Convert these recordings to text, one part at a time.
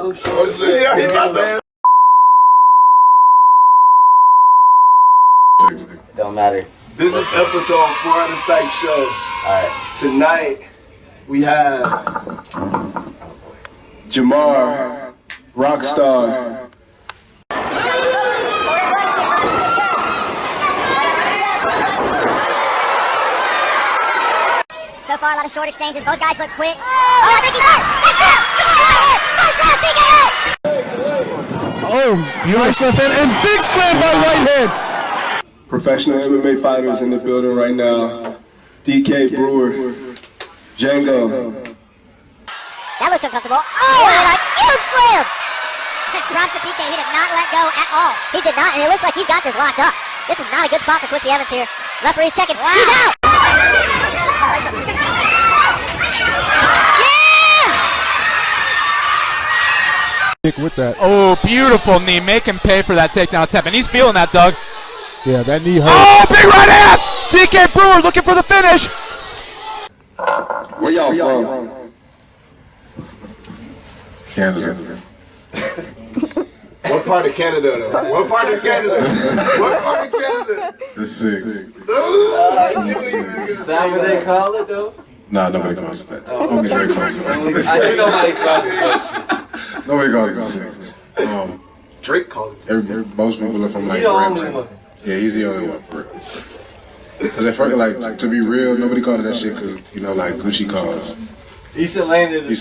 Oh shit. Yeah, he about that. Don't matter. This is episode 4 of the Psych Show. Alright. Tonight, we have JAHMAR, Rockstar. So far, a lot of short exchanges. Both guys look quick. Oh, I think he's hurt. That's it. First round, TKO. Oh, nice left hand and big slam by Whitehead. Professional MMA fighters in the building right now. DK, Brewer, Django. That looks uncomfortable. Oh, and a huge slam. Props to DK. He did not let go at all. He did not, and it looks like he's got this locked up. This is not a good spot for Quincy Evans here. Referee's checking. Wow. He's out. With that. Oh, beautiful knee. Make him pay for that takedown attempt. And he's feeling that, Doug. Yeah, that knee hurt. Oh, big right hand! DK Brewer looking for the finish. Where y'all from? Canada. What part of Canada though? What part of Canada? What part of Canada? The 6. Is that what they call it, though? Nah, nobody calls it that. Only Drake calls it that. I think nobody calls it that. Nobody calls it the 6. Drake called it. Most people are from like Brampton. Yeah, he's the only one. Because at first, like, to be real, nobody called it that shit because, you know, like Gucci calls. East Atlanta the 6.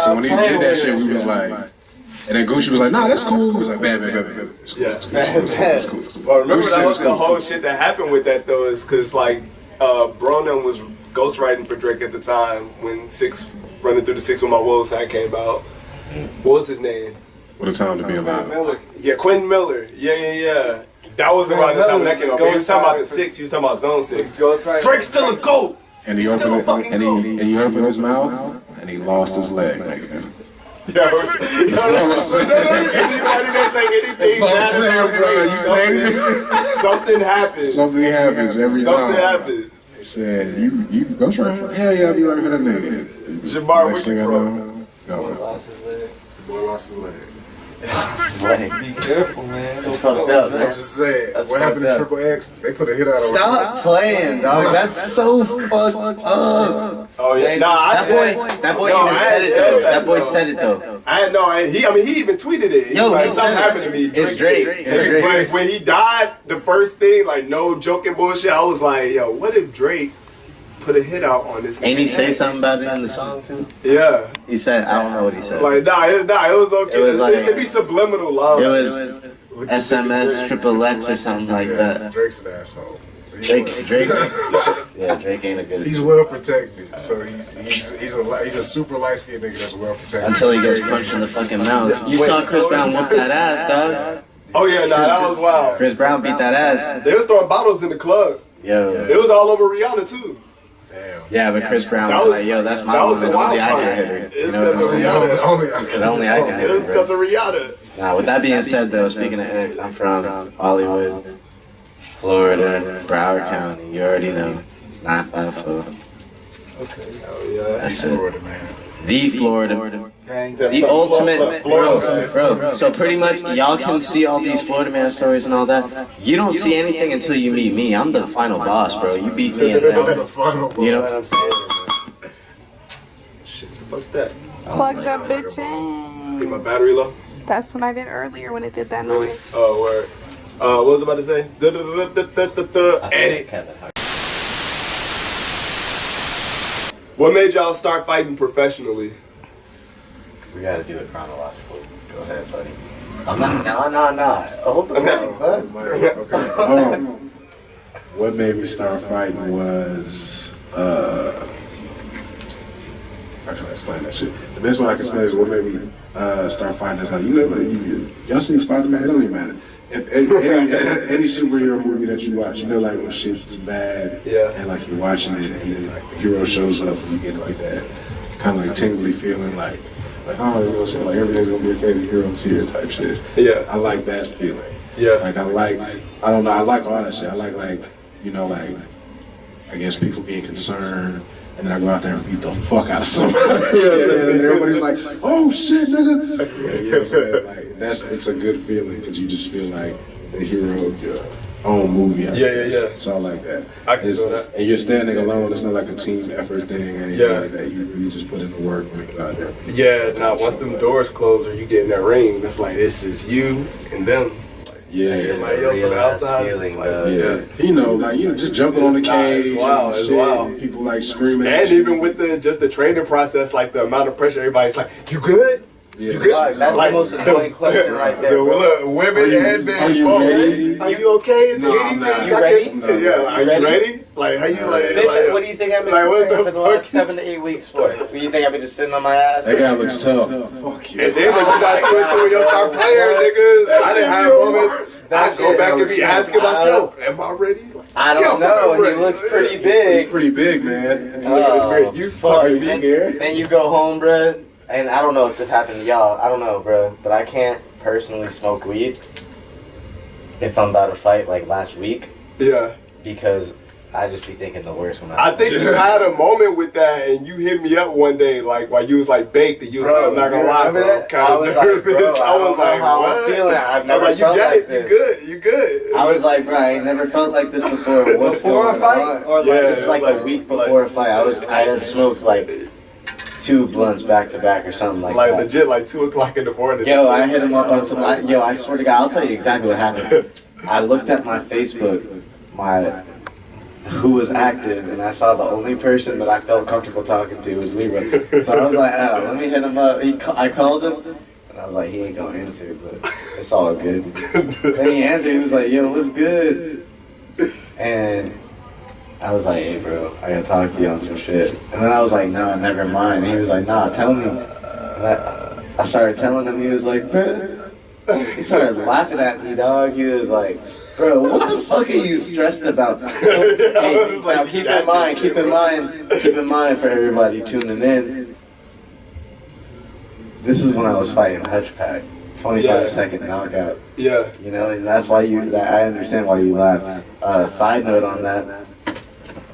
So when he did that shit, we was like, and then Gucci was like, nah, that's cool. He was like, bad. It's cool. It's cool. Well, remember that was the whole shit that happened with that though, is because like Bronan was ghostwriting for Drake at the time when Running Through the 6 with My Wolves sign came out. What was his name? What a time to be alive. Yeah, Quentin Miller. Yeah. That was around the time that came out. He was talking about the 6. He was talking about Zone 6. Drake's still a GOAT. And he opened his mouth and he lost his leg, nigga. Yo, anybody that say anything, bro. You saying it? Something happens. Something happens every time. Something happens. They said, you ghost right? Hell yeah, I'll be right for that nigga. JAHMAR, where you from? Boy lost his leg. lost his leg. Be careful, man. It's fucked up, man. I'm just saying, what happened to Triple X? They put a hit out on him. Stop playing, dog. That's so fucked up. Oh yeah, nah, That boy even said it though. That boy said it though. He even tweeted it. Yo, like, he something said happened to me. It's Drake. But when he died, the first thing, like no joking bullshit, I was like, yo, what if Drake put a hit out on this? Ain't he say something about it in the song too? Yeah. He said, I don't know what he said. Like, it was okay. It was like, it'd be subliminal love. It was SMS Triple X or something like that. Drake's an asshole. Drake. Yeah, Drake ain't a good. He's well protected, so he's a super light skinned nigga that's well protected. Until he gets punched in the fucking mouth. You saw Chris Brown whoop that ass, dog. Oh yeah, that was wild. Chris Brown beat that ass. They was throwing bottles in the club. Yo. It was all over Rihanna too. Damn. Yeah, but Chris Brown was like, yo, that's my woman. Only I can hit her. You know what I'm saying? Only I can hit her. It was because of Rihanna. Now, with that being said, though, speaking of X, I'm from Hollywood, Florida, Broward County. You already know. 954. Okay. Oh yeah. That's it. Florida, man. The Florida. The ultimate, bro. So pretty much, y'all can see all these Florida man stories and all that. You don't see anything until you meet me. I'm the final boss, bro. You beat me in that. You know what I'm saying? Shit, the fuck's that? Plug that bitch in. Get my battery low? That's what I did earlier when it did that noise. Oh, word. What was I about to say? Edit. What made y'all start fighting professionally? We gotta do it chronologically. Go ahead, buddy. I'm not. Hold the Okay. What made me start fighting was how can I explain that shit? The best way I can explain is what made me start fighting is like, y'all seen Spider-Man? It don't even matter. If any superhero movie that you watch, like when shit's bad, and like you're watching it, and then like the hero shows up, and you get like that kind of like tingly feeling, like oh, you know what I'm saying, like everything's gonna be okay, the hero's here type shit. Yeah, I like that feeling. Yeah, like I don't know, I like all that shit. I like I guess people being concerned and then I go out there and beat the fuck out of somebody. You know what I'm saying? And everybody's like, "Oh shit, nigga!" You know what I'm saying? Like it's a good feeling because you just feel like the hero of your own movie. It's all like that. I can feel that. And you're standing alone. It's not like a team effort thing or anything like that. You really just put in the work when you go out there. Yeah. Now once them doors close or you get in that ring, it's like it's just you and them. Everybody else on the outside. You know, like just jumping on the cage. It's wild. It's wild. People like screaming. And even with the training process, like the amount of pressure, everybody's like, "You good? Yeah, you good?" That's like, the most important question right there. Look, women and men. Are you ready? Are you okay? Is there anything You ready? Are you ready? Like, how you like? Bitch, what do you think I've been preparing for the last 7 to 8 weeks for? What do you think I've been just sitting on my ass? That guy looks tough. Fuck you. And then if you're not too into it, you'll start playing, niggas. I didn't have moments. I go back and be asking myself, "Am I ready?" I don't know. He looks pretty big. He's pretty big, man. You fucking scared? Then you go home, bruh. And I don't know if this happened to y'all. I don't know, bro. But I can't personally smoke weed if I'm about to fight like last week. Yeah. Because I just be thinking the worst when I think you had a moment with that, and you hit me up one day, like while you was like baked, and you was like, "I'm not gonna lie, bro, kind of nervous." I was like, how "What?" I'm feeling. I've never like, felt "You got like it. this. You good. You good." I was like, bro, I ain't never felt like this before. What's Before a going fight? on? Or like, This is like a week before a fight. I had smoked like 2 blunts back to back or something like that. Legit, like 2 o'clock in the morning. Yo, I hit him up on some. Yo, I swear to God, I'll tell you exactly what happened. I looked at my Facebook, who was active, and I saw the only person that I felt comfortable talking to was Leroy. So I was like, oh, let me hit him up. I called him, and I was like, he ain't gonna answer, but it's all good. Then he answered. He was like, yo, what's good? And I was like, hey, bro, I gotta talk to you on some shit. And then I was like, nah, never mind. And he was like, nah, tell me. And I started telling him. He was like, bro. He started laughing at me, dog. He was like, bro, what the fuck are you stressed about? Hey, now keep in mind for everybody tuning in. This is when I was fighting Hutch Pack. 25-second knockout. Yeah. You know, and that's why I understand why you laugh. Side note on that,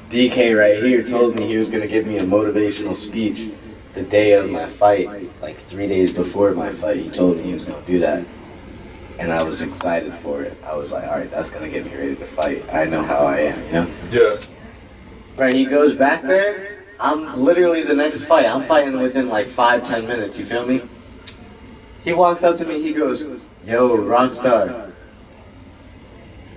DK right here told me he was going to give me a motivational speech the day of my fight, like 3 days before my fight. He told me he was going to do that. And I was excited for it. I was like, all right, that's going to get me ready to fight. I know how I am, you know? Yeah. Right, he goes back there. I'm literally the next fight. I'm fighting within like 5-10 minutes, you feel me? He walks up to me, he goes, yo, Rockstar,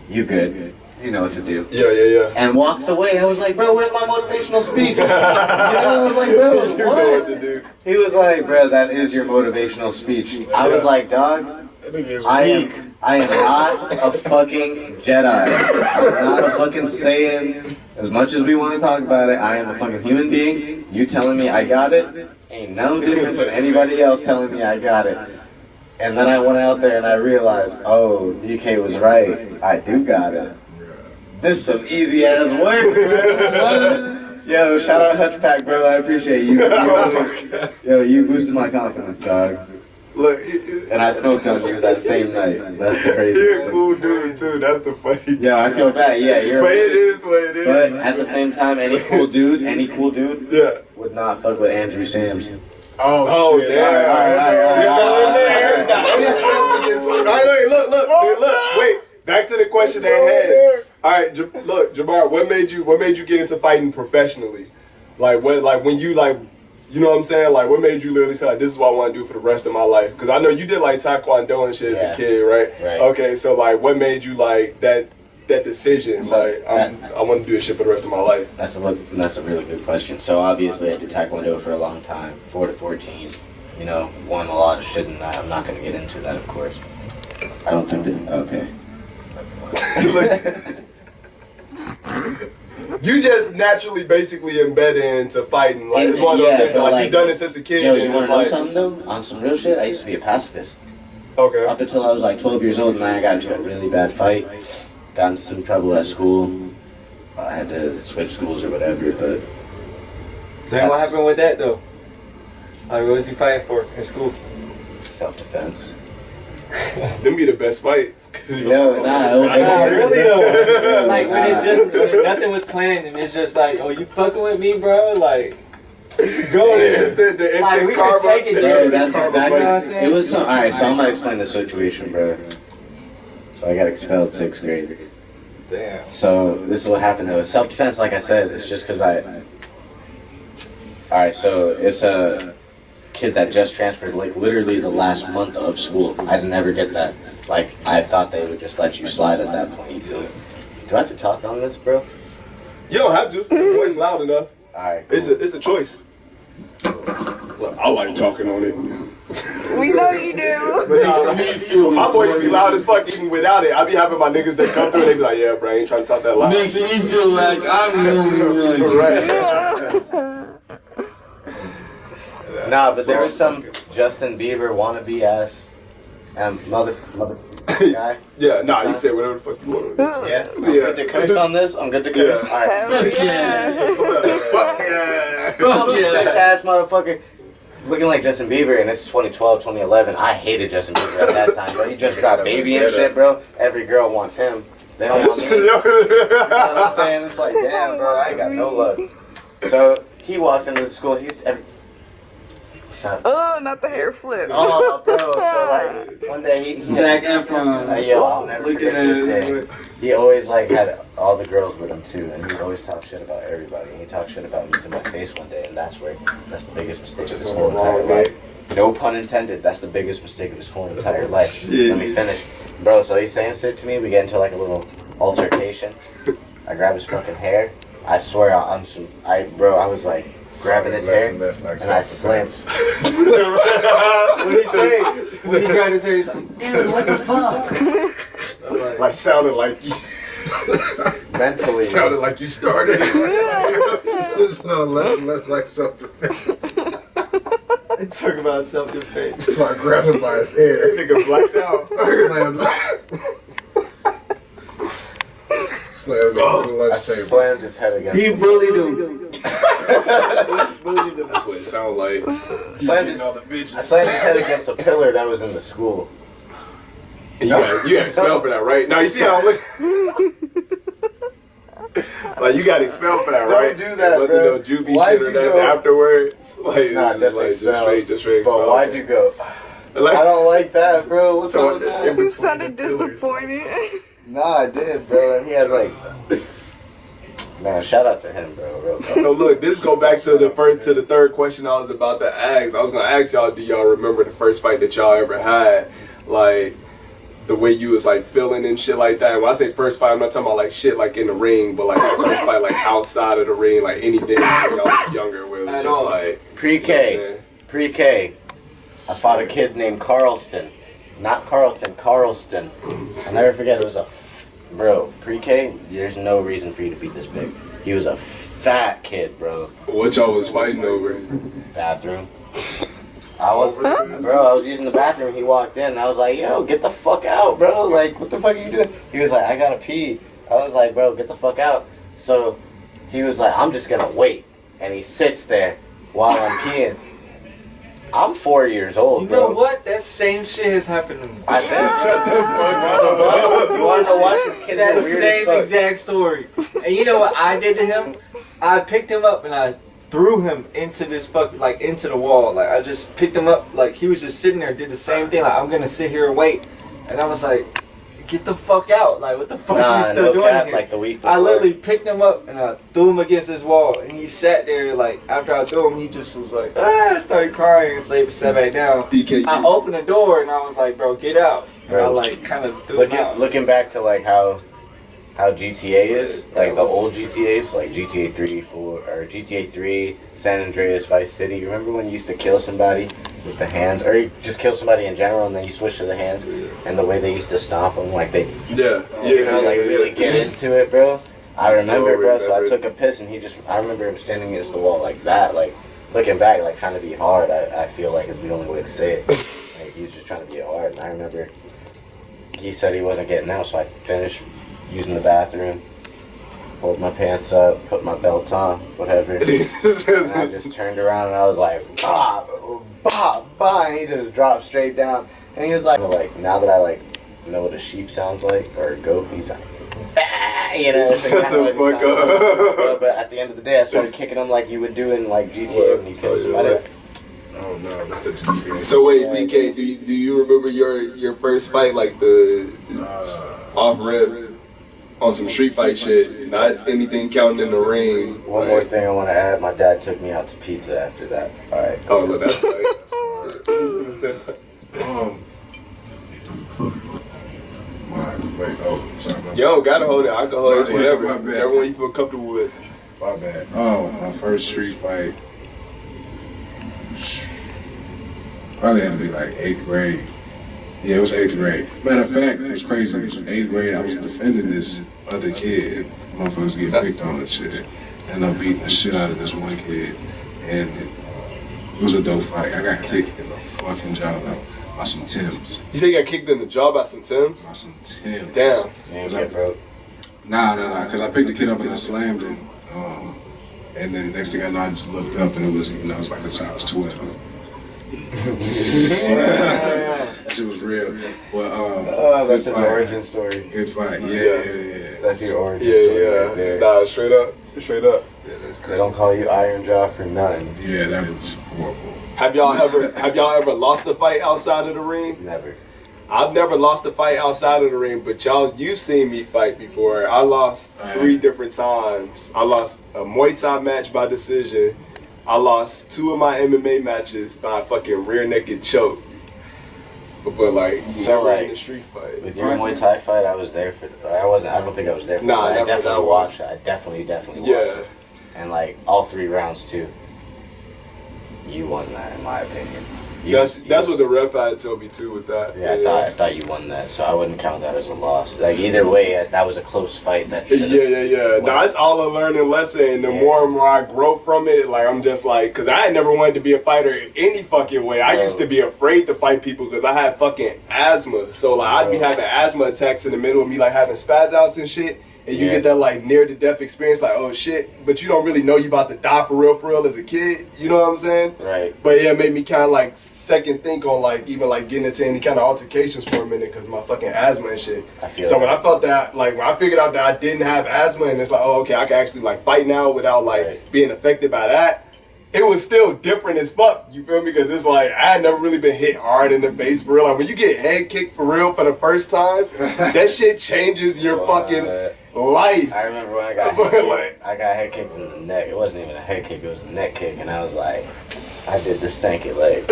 you good. You know what to do. Yeah. And walks away. I was like, bro, where's my motivational speech? You know, I was like, bro, You know what to do. He was like, bro, that is your motivational speech. I was like, dog, I am not a fucking Jedi. I'm not a fucking Saiyan. As much as we want to talk about it, I am a fucking human being. You telling me I got it ain't no different than anybody else telling me I got it. And then I went out there and I realized, oh, DK was right. I do got it. This is some easy ass work, bro. Yo, shout out Hutch Pack, bro. I appreciate you. Yo, you boosted my confidence, dog. Look, and I smoked on you that same night. That's the crazy. You're a cool dude too. That's the funny. Yeah, I feel bad. Yeah, you're. But it is what it is. But at the same time, any cool dude, yeah, would not fuck with Andrew Sams. Oh shit! All right. Look. Wait. Back to the question at hand. All right, look, Jamar. What made you get into fighting professionally? Like what? Like when you like. You know what I'm saying? Like, what made you literally say, like, this is what I want to do for the rest of my life? Because I know you did, like, Taekwondo and shit as a kid, right? Okay, so, like, what made you, like, that decision? Like, I want to do this shit for the rest of my life. That's a really good question. So, obviously, I did Taekwondo for a long time, 4 to 14. You know, won a lot of shit in that. I'm not going to get into that, of course. I don't think that... Okay. You just naturally, basically embedded into fighting. Like it's one of those things. Like you've done it since a kid. Yo, you want to know something though? On some real shit, I used to be a pacifist. Okay. Up until I was like 12 years old, and then I got into a really bad fight. Got into some trouble at school. I had to switch schools or whatever. But then what happened with that though? Like, what was he fighting for in school? Self-defense. Them be the best fights. Yo, nah, Really though. Like when it's just when nothing was planned and it's just like, oh, you fucking with me, bro? Like, go there. It's Like, the we karma. could take it, bro, dude. that's You know what I'm exactly. saying? It was so. Alright, so I'm gonna explain the situation, bro. So I got expelled 6th grade. Damn. So this is what happened though. Self-defense, like I said, it's just because I. Alright, so it's a kid that just transferred like literally the last month of school. I didn't ever get that. Like I thought they would just let you slide at that point. You feel me? Do I have to talk on this, bro? You don't have to. The voice loud enough. Alright. It's a choice. Well, I like talking on it. We know you do. But my voice be loud as fuck even without it. I be having my niggas that come through and they be like, yeah, bro, I ain't trying to talk that loud. Makes me feel like I'm the only one. Right. Nah, but there was some Justin Bieber wannabe ass mother guy. Yeah, nah, you can say whatever the fuck you want. Yeah, I'm good to curse on this. I'm good to curse. Yeah. Alright. Fuck yeah. Some bitch ass motherfucker looking like Justin Bieber, and it's 2012, 2011. I hated Justin Bieber at that time, bro. He just dropped Baby and shit, bro. Every girl wants him. They don't want me. You know what I'm saying? It's like, damn, bro, I ain't got no love. So he walks into the school. Oh, not the hair flip. Oh, bro. So like one day he Zac Efron. Yo, I'll never forget this day. He always like had all the girls with him too, and he would always talk shit about everybody. And he talked shit about me to my face one day, and that's the biggest mistake of his whole entire life. No pun intended. That's the biggest mistake of his whole entire life. Let me finish, bro. So he's saying shit to me. We get into like a little altercation. I grab his fucking hair. I swear I was like grabbing his hair and I slammed. What did he say? When he grabbed his hair, he's like, dude, what the fuck? Like sounded like you. Mentally. Sounded like you started. Just less like self-defense. They talk about self-defense. So I grabbed him by his hair. Nigga blacked out. Slammed him on the lunch I table. slammed his head against. He bullied him. That's what it sounded like. I slammed his head against a pillar that was in the school. You got expelled for that, right? Now you see how I'm looking. Like you got expelled for that, right? Don't do that, it wasn't bro. no juvie Why'd shit or you nothing go? afterwards. Like, Nah, just expelled. just straight But expelled. why'd you go? Like, I don't like that, bro. What's up with that? You sounded disappointed. Nah, I did, bro. And he had like, man, shout out to him, bro. Real talk. So look, this go back to the third question I was about to ask. I was gonna ask y'all, do y'all remember the first fight that y'all ever had? Like the way you was like feeling and shit like that. And when I say first fight, I'm not talking about like shit like in the ring, but like the first fight like outside of the ring, like anything when y'all was younger where it was just like Pre-K. I fought a kid named Carlston. Not Carlton, Carlston. I'll never forget, it was bro, pre-K, there's no reason for you to be this big. He was a fat kid, bro. What y'all was fighting over? Bathroom. I was using the bathroom, he walked in, and I was like, yo, get the fuck out, bro. Like, what the fuck are you doing? He was like, I gotta pee. I was like, bro, get the fuck out. So, he was like, I'm just gonna wait. And he sits there while I'm peeing. I'm 4 years old, bro. You know what? That same shit has happened to me. I think. You wanna know why this kid That is weird same as fuck? exact story. And you know what I did to him? I picked him up and I threw him into this into the wall. Like I just picked him up, like he was just sitting there, did the same thing. Like I'm gonna sit here and wait. And I was like, get the fuck out! Like what the fuck are you still doing here? Like the week before. I literally picked him up and I threw him against this wall, and he sat there. Like after I threw him, he just was like, started crying and sat back down. DK. I opened the door and I was like, bro, get out. And I like kind of threw him out. Looking back to like how GTA is, like the old GTAs, like GTA 3, 4, or GTA 3, San Andreas, Vice City. Remember when you used to kill somebody with the hands, or you just kill somebody in general, and then you switch to the hands, and the way they used to stomp them, like they, really get into it, bro. I remember, bro. So I took a piss, and I remember him standing against the wall like that, like looking back, like trying to be hard. I feel like is the only way to say it. Like he was just trying to be hard, and I remember he said he wasn't getting out, so I finished using the bathroom, pulled my pants up, put my belt on, whatever. And I just turned around and I was like, bah, bah, and he just dropped straight down. And he was like, now that I like know what a sheep sounds like, or a goat, he's like, bah, you know. Shut the fuck up. But at the end of the day, I started kicking him like you would do in like GTA when you kill somebody. Oh no, not the GTA. So wait, BK, do you remember your first fight, like the off rip on some street fight shit? Not anything counting in the ring. One more thing I want to add: my dad took me out to pizza after that. All right. Oh no, that's right. Wait, oh, sorry. You don't gotta hold it. I can hold it, Yeah, whatever. my bad. Whichever one you feel comfortable with. My bad. Oh, my first street fight. Probably had to be like 8th grade. Yeah, it was 8th grade. Matter of fact, it was crazy. It was in 8th grade. I was defending this other kid. Motherfuckers getting picked on and shit. And I'm beating the shit out of this one kid. And it was a dope fight. I got kicked in the fucking jaw by some Timbs. You say you got kicked in the jaw by some Timbs? By some Timbs. Damn. Nah, because I picked the kid up and I slammed him. And then the next thing I know, I just looked up and it was, it was like a size 12. That shit was real. Well, that's his origin story. Good fight, yeah. That's your origin story. Right there. Nah, straight up. They don't call you Iron Jaw for nothing. Yeah, that was horrible. Have y'all ever lost a fight outside of the ring? Never. I've never lost a fight outside of the ring, but you've seen me fight before. I lost 3 different times. I lost a Muay Thai match by decision. I lost 2 of my MMA matches by fucking rear naked choke. But like, so never in a street fight. With your Muay Thai fight, I was there for. I don't think I was there for. Nah, I definitely watched it. I definitely watched it. And like all 3 rounds too. You won that, in my opinion. That's what the ref had told me too with that. Yeah, I thought you won that, so I wouldn't count that as a loss. Like either way, that was a close fight. That yeah. No, it's all a learning lesson. And the more and more I grow from it, like I'm just like, cause I had never wanted to be a fighter in any fucking way. I used to be afraid to fight people because I had fucking asthma. So like I'd be having asthma attacks in the middle of me like having spaz outs and shit. And you get that like near to death experience, like oh shit, but you don't really know you about to die for real as a kid. You know what I'm saying? Right. But yeah, it made me kind of like second think on like even like getting into any kind of altercations for a minute because of my fucking asthma and shit. So when I felt that, like when I figured out that I didn't have asthma and it's like oh okay, I can actually like fight now without like being affected by that. It was still different as fuck, you feel me? Because it's like, I had never really been hit hard in the face for real. Like, when you get head kicked for real for the first time, that shit changes your fucking life. I remember when I got head kicked in the neck. It wasn't even a head kick, it was a neck kick. And I was like, I did the stanky leg.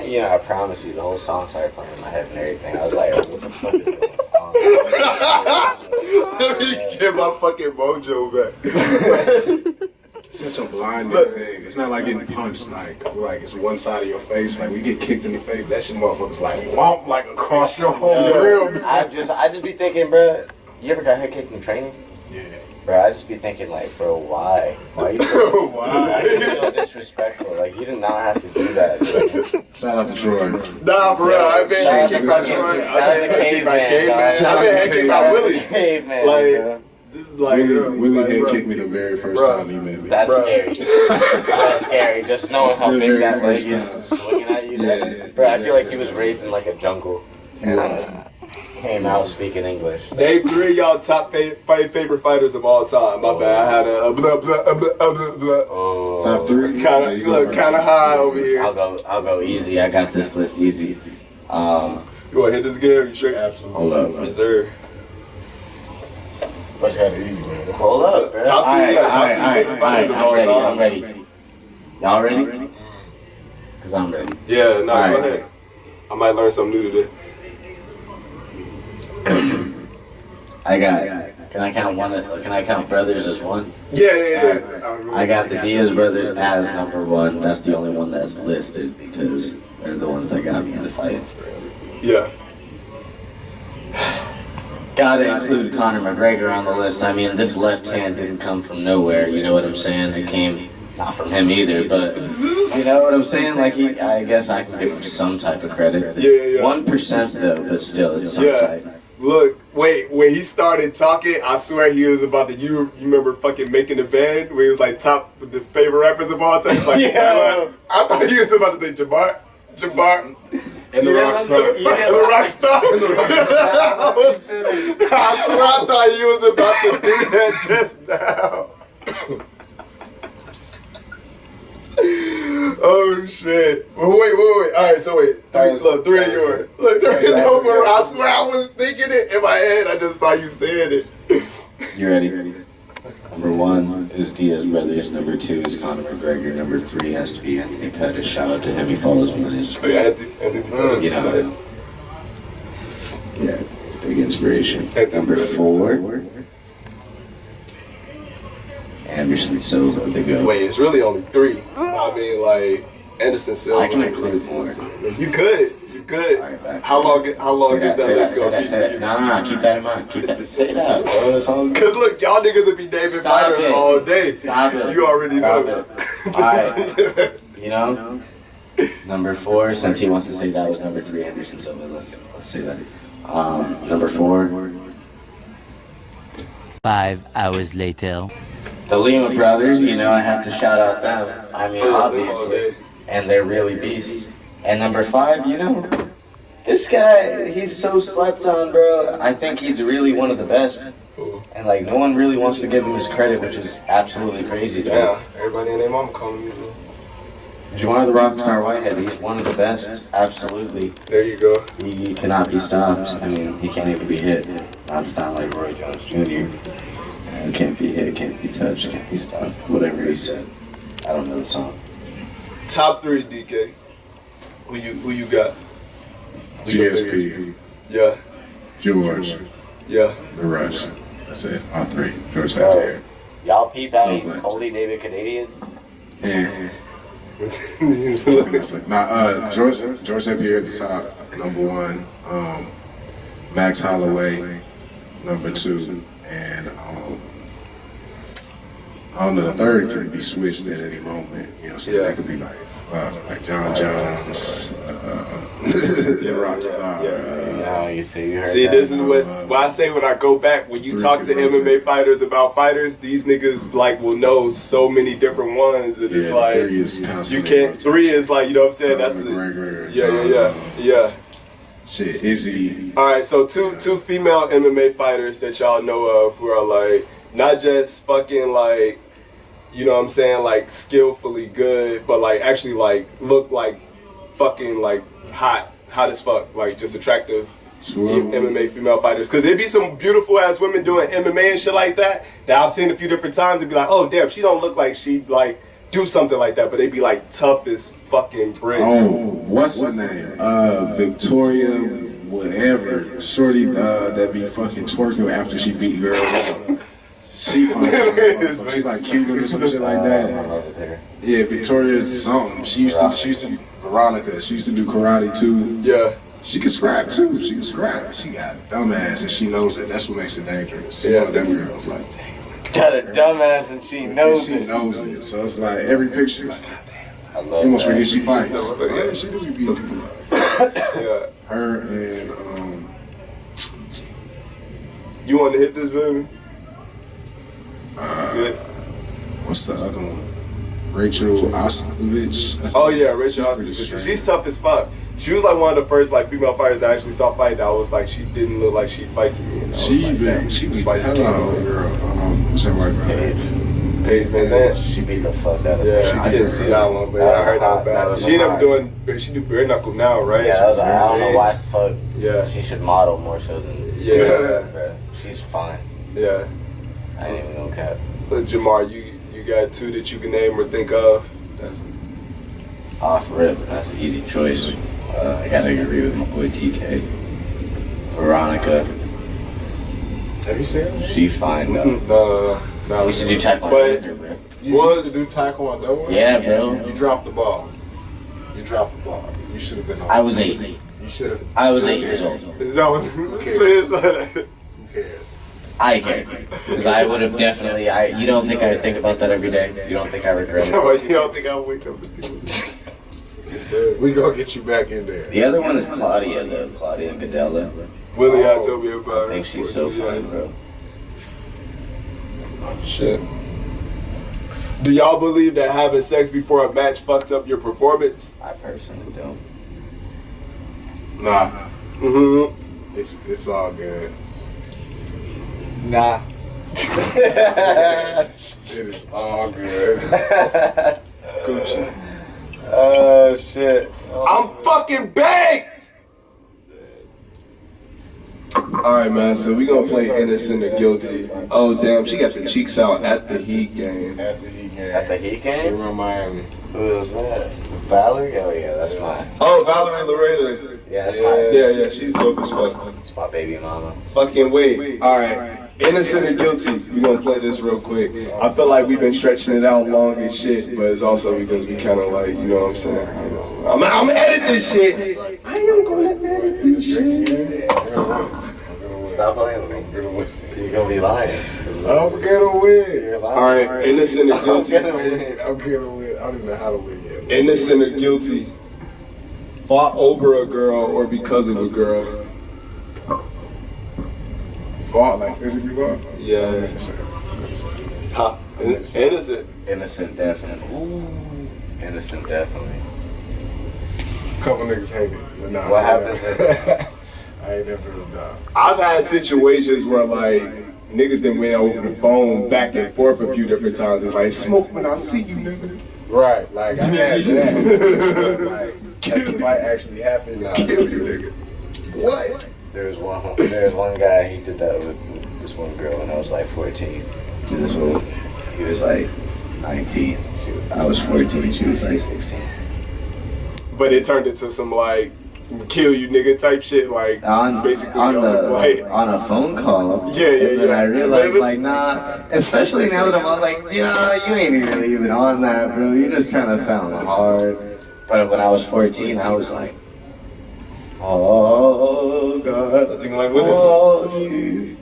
Yeah, I promise you, the whole song started playing in my head and everything. I was like, oh, what the fuck is going on? Let me get my fucking mojo back. Such a blinding thing. It's not like getting punched, like it's one side of your face. Like we get kicked in the face, that shit motherfuckers like womp like across your whole grill. I just be thinking, bro, you ever got head kicked in training? Yeah. Bro, I just be thinking like, bro, why? Why you so disrespectful? Like you do not have to do that. Bro. Shout out to Troy. Nah, bro, I've been head kicked by Troy. I've been head kicked by Caveman. I've been head kicked by Willie. Caveman. Like, this is like Willie had kicked me the very first time he met me. That's scary. That's scary. Just knowing how big that leg is, swinging at you. Yeah. Bro, I feel like he was raised in like a jungle. And came out speaking English. Name 3 of y'all top favorite fighters of all time. My bad. I had a blah blah blah blah blah. Top 3. Kind of high over here. I'll go easy. I got this list easy. You want to hit this game? You sure? Absolutely. Hold up. Yes, sir. But you had it easy, man. Hold up, bro. Top 3. Alright. I'm ready. Y'all ready? Cause I'm ready. Yeah, no, go ahead. I might learn something new today. I got. Can I count one? Can I count brothers as one? Yeah. I got the Diaz brothers as number 1. That's the only one that's listed because they're the ones that got me in the fight. Yeah. Gotta include Conor McGregor on the list. I mean, this left hand didn't come from nowhere. You know what I'm saying? It came not from him either, but you know what I'm saying? Like I guess I can give him some type of credit. Yeah. 1% though, but still, it's some type. Look, wait, when he started talking, I swear he was about to, you remember fucking Making the Band? Where he was like top the favorite rappers of all time? Like, Yeah. I thought he was about to say Jamar. And the rock star. And the rock star. I swear I thought he was about to do that just now. Oh shit. Wait. Alright, so wait. Three of yours. Look, three no more. I swear I was thinking it in my head. I just saw you saying it. You ready? Number 1 is Diaz Brothers. Number 2 is Conor McGregor. Number 3 has to be Anthony Pettis. Shout out to him. He follows me on Instagram. Oh yeah, Anthony Pettis. You know, yeah, big inspiration. Number 4, Anderson Silva, the GOAT. Wait, it's really only 3. I mean, like Anderson Silva. I can include more. You could. Right, How long is that list going to be? No, keep that in mind. Keep that. Say that, bro. Because look, y'all niggas would be naming fighters all day. Stop it. You already know. Alright. You know? Number 4, since he wants to say that was number 3, Anderson Silva. Let's say that. Number 4. 5 hours later. The Lima brothers, you know, I have to shout out them. I mean, obviously. And they're really beasts. And number 5, you know, this guy, he's so slept on, bro. I think he's really one of the best. And, like, no one really wants to give him his credit, which is absolutely crazy, dude. Yeah, everybody and their mom calling me. Jamar the Rockstar Whitehead, he's one of the best. Absolutely. There you go. He cannot be stopped. I mean, he can't even be hit. Not to sound like Roy Jones Jr. He can't be hit, can't be touched, can't be stopped. Whatever he said. I don't know the song. Top 3, DK. Who you got? GSP. Yeah. George. Yeah. The Rush. That's it. All 3. George St. Pierre. Y'all peep out Holy David Canadian? Yeah. Nah, George St. Pierre at the top, number 1. Max Holloway, number 2, and I don't know, the 3rd can be switched at any moment. You know, so that could be like John Jones, the Rockstar. See, this is why I say when I go back, when you talk to MMA fighters about fighters, these niggas like will know so many different ones, and it's like you can't. 3 is like, you know what I'm saying? That's yeah. Shit, Izzy. All right, so two female MMA fighters that y'all know of who are like not just fucking like, you know what I'm saying, like skillfully good, but like actually like look like fucking like hot as fuck, like just attractive MMA female fighters. Cause there be some beautiful ass women doing MMA and shit like that I've seen a few different times and be like, oh damn, she don't look like she'd like do something like that, but they be like tough as fucking bricks. Oh, what's her name? Victoria, whatever. Shorty that be fucking twerking after she beat girls up. She fine. She's like Cuban or some shit like that. Yeah, Victoria's something. She used to Veronica. She used to do karate too. Yeah. She can scrap too. She can scrap. She got a dumbass and she knows it. That's what makes it dangerous. You know what that girl's like. Got a dumbass and she knows it. She knows it. So it's like every picture, like, God damn. I love you almost that. forget she fights. Yeah, she do be beating people up. Yeah. Her and You want to hit this, baby? what's the other one? Rachel Ostovich. Oh yeah, Rachel Ostovich. She's tough as fuck. She was like one of the first like female fighters that I actually saw fight. That was like, she didn't look like she'd fight to me. And She beat the hell out of a girl. What's that white girl? Paige Van Zandt. She beat the fuck out of her. Yeah, I didn't see that one, but I heard that was bad. She ended up doing, she do bare knuckle now, right? Yeah, I don't know why the fuck. Yeah. She should model more so than. Yeah. Bro. She's fine. Yeah. I ain't even gonna cap. But Jamar, you got 2 that you can name or think of? Off rip, that's an easy choice. I gotta agree with my boy DK. Veronica. Have you seen her? She fine though. No. We used to do taekwondo with her, bro. You used to do taekwondo? Yeah, bro. You dropped the ball. You should have been on. I was 8. You should have. I was 8 years old. Who cares? I care. Because I would have definitely, you don't think I think about that every day? You don't think I regret it? You don't think I'll wake up and do it? We gonna get you back in there. The other one is Claudia, though. Claudia Gadella. Willie had told me about I think she's so funny, bro. Shit. Do y'all believe that having sex before a match fucks up your performance? I personally don't. Nah. Mm-hmm. It's all good. Nah. It is all good. Gucci. Oh shit. I'm fucking baked! Alright, man, so we gonna play innocent or guilty. Oh, damn, she got the cheeks out at the Heat game. At the Heat game. At the Heat She game? from Miami. Who was that? Valerie? Oh yeah, that's mine. Oh, Valerie Loretta. Yeah, that's mine. Yeah, she's dope as fuck. It's my baby mama. Fucking wait. Alright. Innocent or guilty? We gonna play this real quick. I feel like we've been stretching it out long as shit, but it's also because we kind of like, you know what I'm saying? I'm gonna edit this shit. I am gonna edit this shit. Stop playing with me. You're gonna be lying. I'm gonna win. Alright, innocent or guilty? I'm gonna win. I don't even know how to win yet. Innocent or guilty? Fought over a girl or because of a girl? Fought, like physically fought? Yeah. Huh? Innocent. Innocent, definitely. Ooh. Innocent, definitely. Couple niggas hate it, but nah. What happened? I ain't never done. I've had situations where like niggas that went over the phone back and forth a few different times. It's like, smoke when I see you, nigga. Right, like I had that. Like the fight actually happened. Nah, Kill you, nigga. What? There's one guy, he did that with this one girl when I was like 14. This one, he was like 19. I was 14, she was like 16. But it turned into some like kill you nigga type shit, like basically on a phone call. Yeah. And I realized like nah, especially now that I'm like, yeah, you ain't really even on that, bro. You're just trying to sound hard. But when I was 14, I was like, oh god, I think like what? Oh jeez.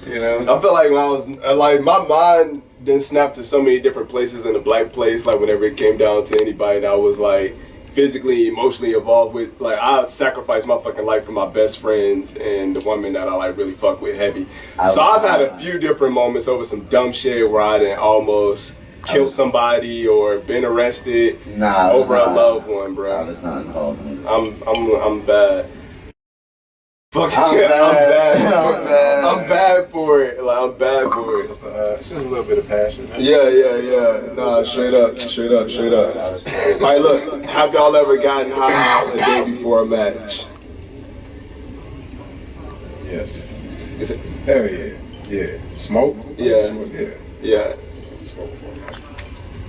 You know, I feel like when I was like my mind then snapped to so many different places in a black place. Like whenever it came down to anybody that I was like physically, emotionally involved with, like I sacrificed my fucking life for my best friends and the woman that I like really fuck with heavy. So I've had a few different moments over some dumb shit where I done almost killed somebody or been arrested over a loved one, bro. I was not involved in this. I'm bad. Fuck I'm bad for it. Like I'm bad for it. It's just a little bit of passion. Yeah. Nah, straight up. Alright, look. Have y'all ever gotten high the day before a match? Yes. Is it? Hell yeah. Yeah. Smoke? Yeah. Smoke, Yeah. Smoke before.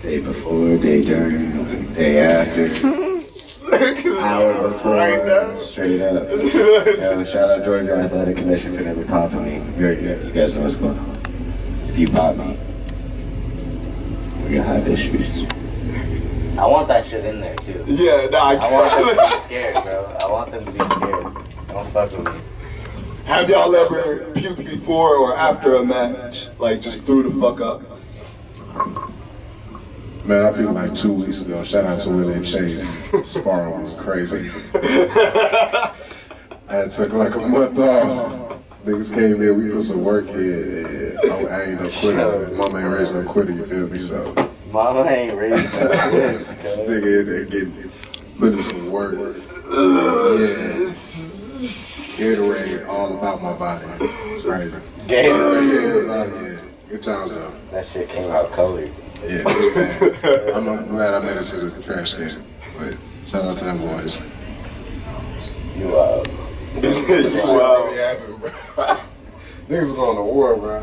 Day before, day during, day after. Hour before, right now. Straight up. Yo, shout out Georgia Athletic Commission for never popping me. You guys know what's going on. If you pop me, we gonna have issues. I want that shit in there too. Yeah, nah, I want them to be scared, bro. I want them to be scared. Don't fuck with me. Have y'all ever puked before or after a match? Like just threw the fuck up? Man, I puked like 2 weeks ago. Shout out to Willie and Chase. Sparring was crazy. I took like a month off. Niggas came in, we put some work in, and I ain't no quitter. Mama ain't raised no quitter, you feel me? So Mama ain't raised no quitter. this nigga in there getting put in some work. Yeah. Gatorade all about my body. It's crazy. Gatorade? Yeah, it was out here. Good times though. That shit came out colored. Yeah, it's bad. I'm glad I made it to the trash can. But shout out to them boys. You Niggas are going to war, bro.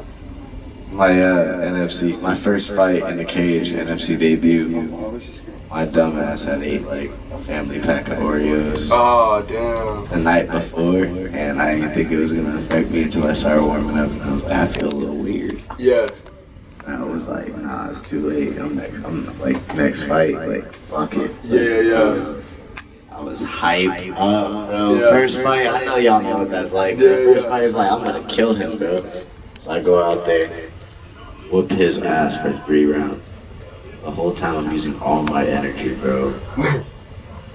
My NFC, my first fight in the cage, NFC debut. My dumbass had ate like a family pack of Oreos. Oh damn. The night before, and I didn't think it was gonna affect me until I started warming up, and I was like, I feel a little weird. Yeah. And I was like, nah, it's too late. I'm like next fight, like fuck it. Yeah. I was hyped up, bro. Yeah. First fight, I know y'all know what that's like. Yeah, First fight is like, I'm gonna kill him, bro. So I go out there, whoop his ass for 3 rounds. The whole time I'm using all my energy, bro.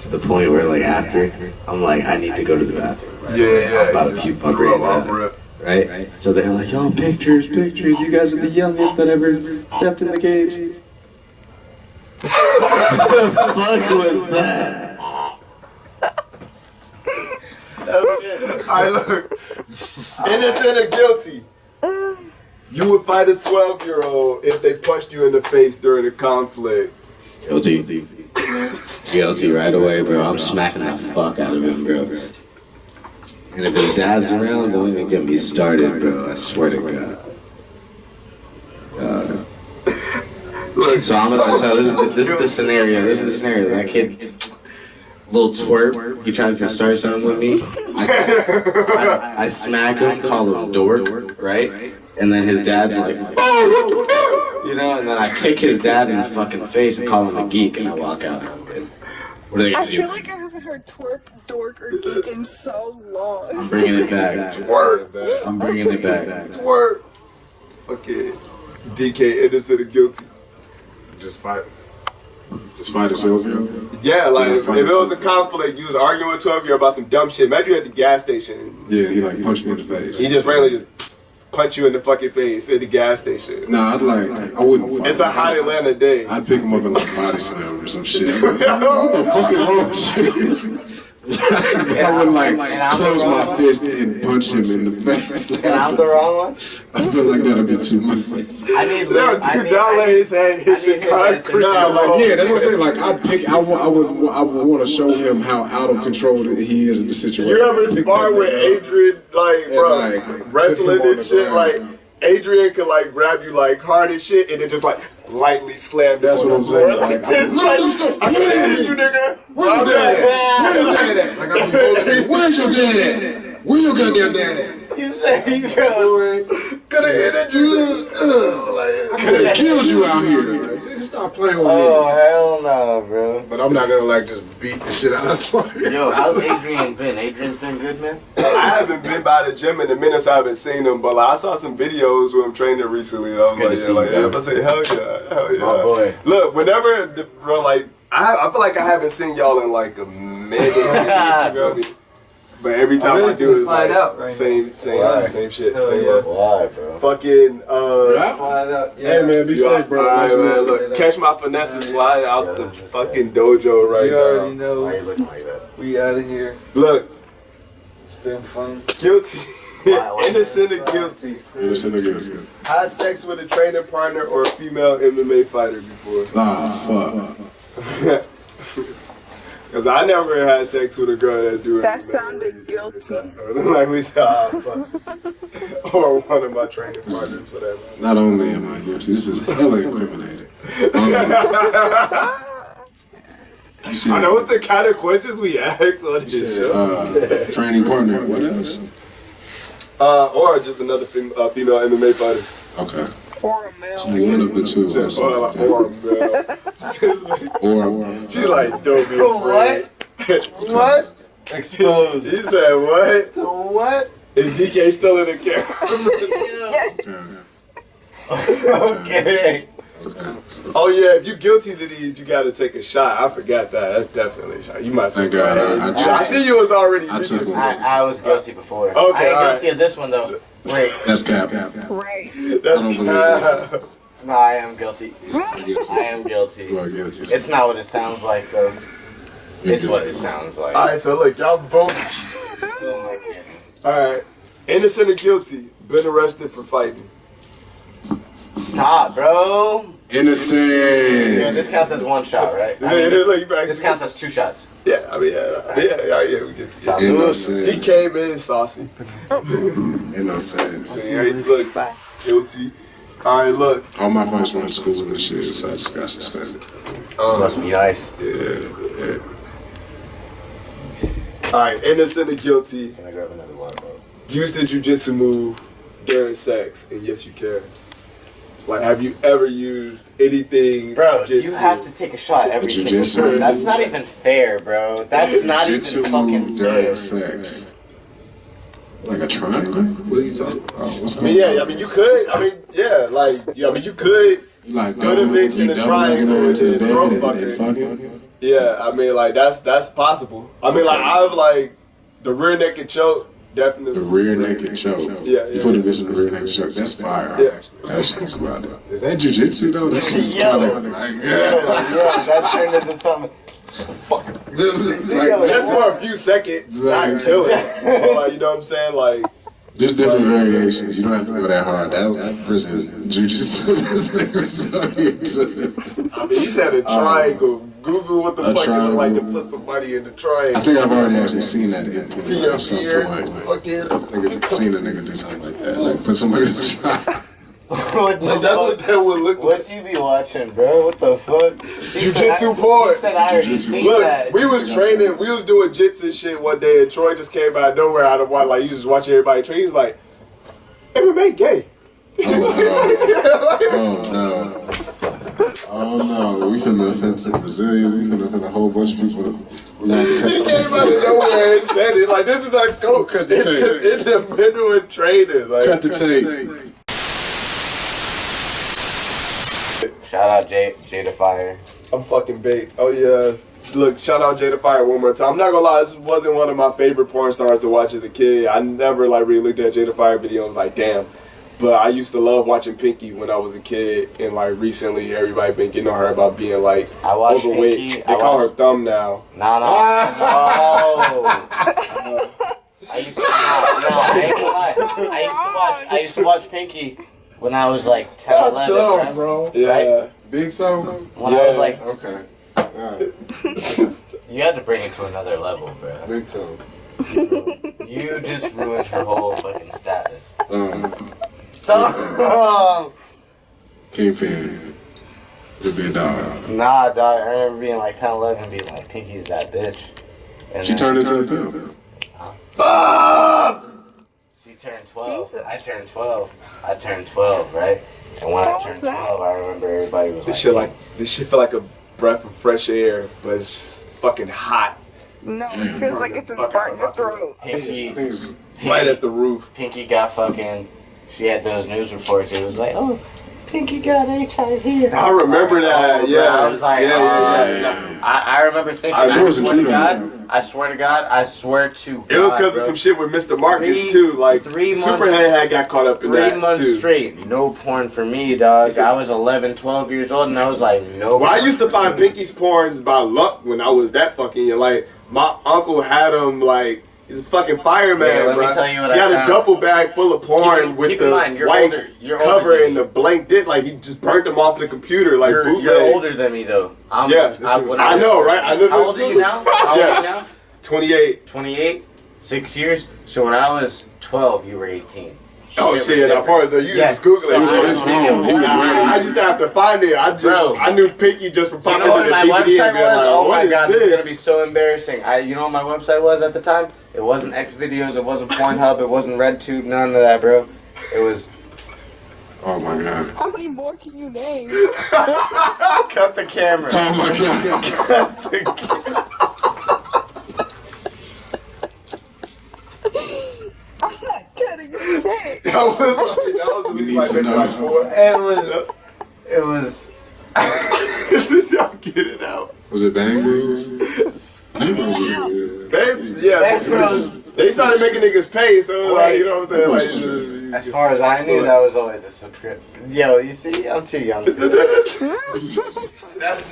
To the point where, like, after, I'm like, I need to go to the bathroom. Right? Yeah. I'm about to puke my brains out. Right? So they're like, yo, pictures. You guys are the youngest that ever stepped in the cage. What the fuck was that? Alright, look. Innocent or guilty? You would fight a 12-year-old if they punched you in the face during a conflict. Guilty. Guilty right away, bro. I'm smacking the fuck out of him, bro. And if his dad's around, don't even get me started, bro. I swear to God. So this is the scenario. That kid, little twerp, he tries to start something with me. I smack him, call him dork, right? And then his dad's like, oh, you know, and then I kick his dad in the fucking face and call him a geek, and I walk out. What are they gonna do? I feel like I haven't heard twerp, dork, or geek in so long. I'm bringing it back. Twerp. I'm bringing it back. Twerp. Okay. DK, innocent or guilty? Just fight a 12-year-old? Yeah, like if it was a conflict, you was arguing with 12-year-old about some dumb shit. Maybe you at the gas station. Yeah, he like punched me in the face. He just randomly just punch you in the fucking face at the gas station. Nah, I wouldn't fight. It's a hot Atlanta day. I'd pick him up and like body slam or some shit. What the fuck is wrong with you? I would like close my fist and punch him in the face. And I'm the wrong one? I feel like that'd be too much. I need his head hit the concrete. Nah, like yeah, that's what I'm saying. Like I would want to show him how out of control he is in the situation. You ever spar with Adrian, like bro, wrestling and shit, like Adrian could like grab you like hard as shit and then just like lightly slam. That's what I'm saying. Like this, like I could have hit you, nigga. Where's your dad at? Where's your dad at? Like I'm holding. Where's your dad at? Where your goddamn dad at? You say you could have hit you. I could have killed you out here. Like, stop playing with me. Oh hell no, bro. But I'm not gonna like just beat the shit out of you. Yo, how's Adrian been? Adrian's been good, man? I haven't been by the gym in a minute, so I haven't seen him. But like, I saw some videos with him training recently, and I was like, I said, hell yeah. My boy. Look, whenever, bro, like, I feel like I haven't seen y'all in like a minute. You feel me? But every time I do, it's like same shit. Why, bro? Fucking Slide out. Yeah. Hey man, be safe, bro. Alright, man, look, catch my finesse and slide out the fucking dojo right You already now. know. Why are you looking like that? We out of here. Look, It's been fun. guilty, innocent or guilty. Innocent or guilty? Had sex with a training partner or a female MMA fighter before? Fuck. Because I never had sex with a girl that do it. That sounded guilty. Like we said, or one of my training partners, whatever. Not only am I guilty, this is hella incriminating. You see, I know what's the kind of questions we ask on this show. Training partner. What else? Or just another female MMA fighter. Okay. Or a male. So one of the two. Or she's like, don't be afraid. What? Exposed. He said what? What? Is DK still in the camera? Okay. Oh yeah, if you guilty to these, you gotta take a shot. I forgot that. That's definitely a shot. You might say. Thank God. I see you was already. I took one. I was guilty before. Okay, I ain't guilty of this one though. Wait. That's cap. Right. That's I don't believe that. No, I am guilty. I am guilty. You are guilty. It's not what it sounds like though. It's what it sounds like. Alright, so look, y'all both. Alright. Innocent or guilty? Been arrested for fighting. Stop, bro. Innocent. Yeah, this counts as one shot, right? I mean, this counts as 2 shots. Yeah, I mean, yeah, we get Innocent. He came in saucy. Innocent. Look, guilty. Alright, look. All my fights were in school and shit, so I just got suspended. Must be nice. Yeah. Alright, innocent or guilty? Can I grab another one, bro? Use the Jiu Jitsu move during sex, and yes, you can. Like, have you ever used anything? Bro, jiu-jitsu? you have to take a shot every single Jiu-jitsu time. That's not even fair, bro. That's not even Jiu-jitsu fucking move fair. during sex. Like a triangle? What are you talking about? What's I going mean, on? yeah, I mean, you could. I mean, yeah, like, yeah, I mean, you could. You like Put a bitch in a triangle and into the then throw bed fucker. and fucking? Yeah, I mean, like, that's possible. I mean, like, I've, like, the rear naked choke, definitely. The rear naked choke. Yeah, You put a bitch in the rear naked choke. That's fire. Yeah. That shit's cool. Is that Jiu Jitsu though? That's just kind of like, that turned into something. Just for a few seconds, not kill it. Like, you know what I'm saying? Like, there's different variations. You don't have to go that hard. That prison Jiu Jitsu. I mean, he said a triangle. Google what the fuck it look like to put somebody in the triangle. I think I've already actually seen that in some Here, point. fuck it. I think I've seen a nigga do something like that. Like put somebody in the triangle. Like, that's what that would look like. What you be watching, bro? What the fuck? Jiu-jitsu porn. He said I already seen Look, that. we was training, we was doing jits and shit one day, and Troy just came out of nowhere out of one, like, he was just watching everybody train. He's like, MMA gay. Oh no, we finna offend some Brazilians, we finna offend a whole bunch of people. He came out of nowhere and said it, like, this is our coach. It's just in the middle of training. Like, cut the tape. Shout out Jada Fire. I'm fucking bait. Oh yeah. Look, shout out Jada Fire one more time. I'm not gonna lie, this wasn't one of my favorite porn stars to watch as a kid. I never like really looked at Jada Fire videos like damn. But I used to love watching Pinky when I was a kid, and like recently everybody been getting on her about being like overweight. Pinky. They call her Thumb now. No. I used to watch Pinky when I was like 10, 11, right? Bro. Yeah. Right? Big toe? When I was like, okay. Right. you had to bring it to another level, bro. Big toe. You just ruined her whole fucking status. Kingpin. Could be a dog. Nah, dog. I remember being like 10, 11 and being like, Pinky's that bitch. And She turned into a pimp. She turned 12. Jesus. I turned 12, right? And when I turned 12, I remember everybody was This shit feel like a breath of fresh air, but it's fucking hot. No, it feels like it's just burnt your throat. Pinky, Right at the roof. Pinky got fucking. She had those news reports. It was like, oh, Pinky got HIV. I remember that. Yeah. I was like, yeah. I remember thinking. I I swear to God. It was because of some shit with Mr. Marcus too. Like 3 months. Superhead had got caught up in that 3 months too. straight, no porn for me, dog. I was 11, 12 years old, and I was like, no. Well, I used to find Pinky's porns by luck when I was that fucking young. Like my uncle had him like. He's a fucking fireman, Yeah, let me bro. tell you what he I had found. a duffel bag full of porn Keep with in the mind, you're white older cover than and the blank dick. Like he just burnt them off the computer, like You're bootlegs. older than me, though. I know, right? I know. How old are you now? How old are you now? 28. 28? 6 years? So when I was 12, you were 18. Oh shit! As far as you just Google it. I used to have to find it. I knew Pinky just from popping You know into what the my DVD website and being was? like, Oh what my is god, this is this? gonna be so embarrassing. You know what my website was at the time? It wasn't X videos, it wasn't Pornhub, it wasn't RedTube, none of that, bro. It was. Oh my god. How many more can you name? Cut the camera. Oh my god. Cut the camera. I'm not cutting shit. That was We need to know. It was. Y'all get it out. Was it Bang Bros? Bang Bros was good. Bang Bros. They started making niggas pay, so like, you know what I'm saying? Like, As far as I knew, that was always a subscription. Yo, you see, I'm too young. That's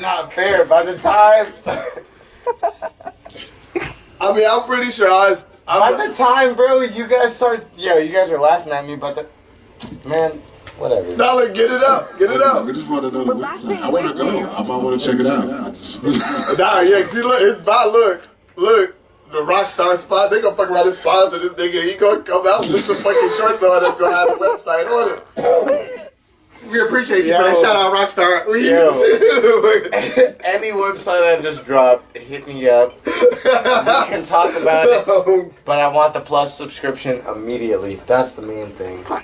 not fair. By the time. I mean, I'm pretty sure By the time, bro, you guys are laughing at me, but man, whatever. Now, like, get it up. Get it up. We just want to know the website. I want to go. I might want to check it out. See, look, it's by look, the Rockstar spot. They gonna fuck around and sponsor this nigga. He gonna come out with some fucking shorts on that's gonna have the website on it. We appreciate you for that. Shout out Rockstar. Any website I just dropped, hit me up. We can talk about it, but I want the Plus subscription immediately. That's the main thing. How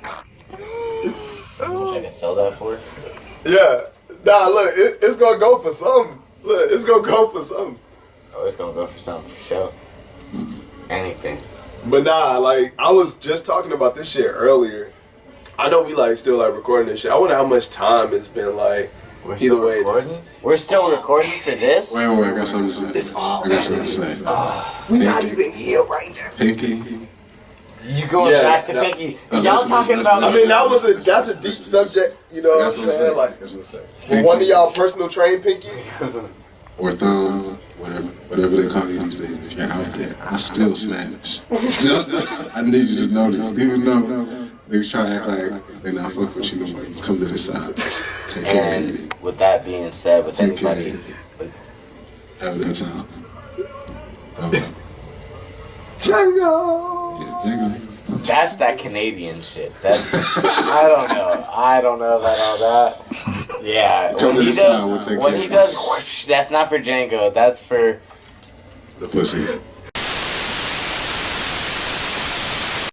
much I can sell that for? Yeah. Nah, look, it's gonna go for something. Look, it's gonna go for something. Oh, it's gonna go for something for sure. Anything. But nah, like, I was just talking about this shit earlier. I know we like still like recording this shit. I wonder how much time it's been like Either way, We're still recording for this? Wait, I got something to say. It's all. I got something to say. We're not even here right now. Pinky. You going back to Pinky? Y'all talking about? I mean, that's a deep subject. You know what I'm saying? Like, one of y'all personal trained Pinky or thumb, whatever they call you these days. If you're out there, I still smash. I need you to know this, even though niggas try to act like they not fuck with you. Like, you come to this side. Take care of me. With that being said, with anybody, have a good time. Django. Yeah, Django. that's that Canadian shit. That's I don't know about all that. Yeah, when he does, that's not for Django. That's for the pussy.